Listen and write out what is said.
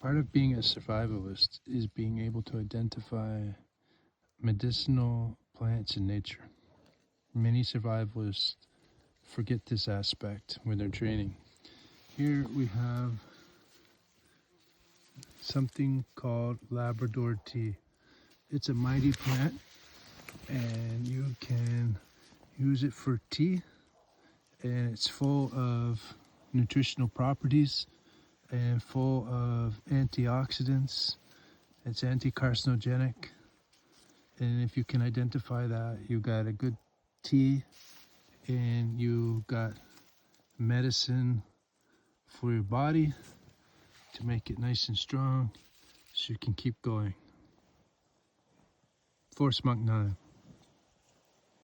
Part of being a survivalist is being able to identify medicinal plants in nature. Many survivalists forget this aspect when they're training. Here we have something called Labrador tea. It's a mighty plant and you can use it for tea, and it's full of nutritional properties and full of antioxidants. It's anti-carcinogenic, and if you can identify that, you got a good tea and you got medicine for your body to make it nice and strong so you can keep going. Force Monk 9.